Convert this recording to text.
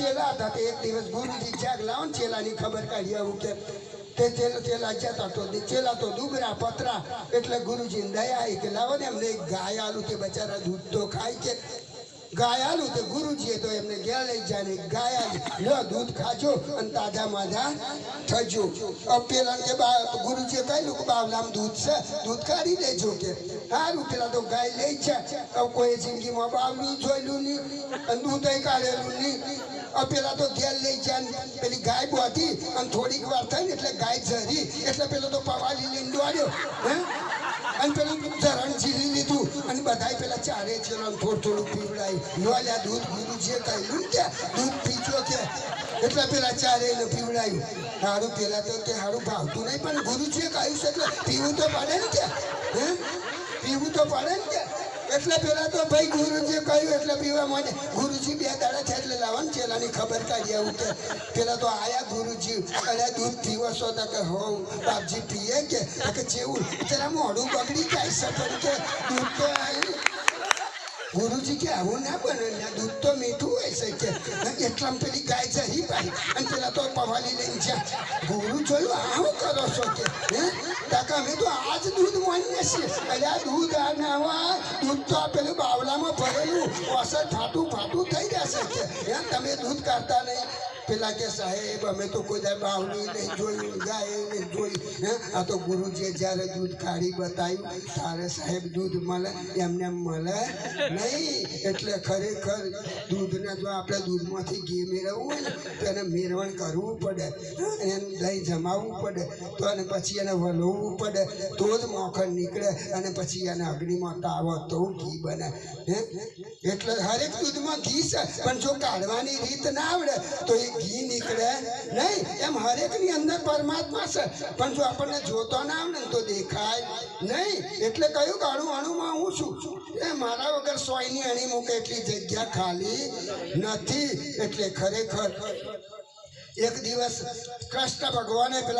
चेला था ते एक दिवस गुरुजी जाग लावन चेला नी खबर काढी आવું કે તે ચેલા જતા તો ચેલા તો ડુબરા પતરા એટલે ગુરુજી ને દયા આવી કે લાવો ને એમને ગાય આલું તે બચારા દૂધ તો ખાય કે ગાય આલું તે ગુરુજીએ તો એમને ગયા લઈ જાય ગાય લો દૂધ ખાજો અને તાજા માજા થજો પેલા કે ગુરુજીએ કહ્યું કે બાવલામ દૂધ છે દૂધ કાઢી દેજો કે સારું પેલા તો ગાય લઈ જાય કોઈ જિંદગીમાં બાવલું જોયેલું નહીં અને દૂધ કાઢેલું નહીં પેલા તો ઘેર લઈ જાય પેલી ગાય બોધી અને થોડીક વાર થાય ને એટલે ગાય ઝરી એટલે પેલો તો પવાલી લઈને દોડ્યો હે અને પેલું ઝરણ ઝીલી લીધું અને બધાય પેલા ચારે છે થોડું થોડું પીવડાય લોલ્યા દૂધ ગુરુજીએ કહ્યું કે દૂધ પીજો કે એટલે પેલા ચારેયને પીવડાયું સારું પેલા તો કે સારું ભાવતું નહીં પણ ગુરુજીએ કહ્યું છે એટલે પીવું તો પડે ને કે હે પીવું તો પડે ને કે એટલે પેલા તો ભાઈ ગુરુજીએ કહ્યું એટલે પીવા માંડે ગુરુજી 2 દાડા થયા એટલે લાવવાનું ચેલાની ખબર કાઢી આવું કે પેલા તો આયા ગુરુજી અરે દૂધ પીવો છો તો કે હો બાપજી પીએ કે જેવું જરા મોઢું બગડી જાય છે પણ કે દૂધ તો આવ્યું ગુરુજી કે આવું ના બને દૂધ તો મીઠું હોય છે કે એટલામાં પેલી ગાય જઈ પાડી અને પેલા તો પવાલી લઈને જ્યાં ગુરુ જોયું આવું કરો છો કે હે કાકા અમે તો આજ દૂધ માનીએ છીએ અરે દૂધ આ નાવા દૂધ તો પેલું બાવલામાં ભરેલું અસર ફાટું થઈ જશે કે હે તમે દૂધ કાઢતા નહીં પેલા કે સાહેબ અમે તો કોઈ બાવલી નહીં જોયું ગાય નહીં જોઈ હે આ તો ગુરુજીએ જ્યારે દૂધ કાઢી બતાવ્યું તારે સાહેબ દૂધ મળે એમને મળે નહીં એટલે ખરેખર દૂધને જો આપણે દૂધમાંથી ઘી મેળવવું હોય ને તો એને મેળવણ કરવું પડે એને દહીં જમાવવું પડે તો અને પછી એને વલોવવું પડે તો જ મોખણ નીકળે અને પછી એને અગ્નિમાં તાવો તો ઘી બને હે એટલે હરેક દૂધમાં ઘી છે પણ જો કાઢવાની રીત ના આવડે તો એ ઘી નીકળે નહીં એમ હરેકની અંદર પરમાત્મા છે પણ જો આપણને જોતો ના આવડે તો દેખાય નહીં એટલે કયું કાળું અણુમાં હું છું એ મારા વગર સોયની અણી મૂકે એટલી જગ્યા ખાલી નથી એટલે ખરેખર એક દિવસ કૃષ્ણ ભગવાને પેલા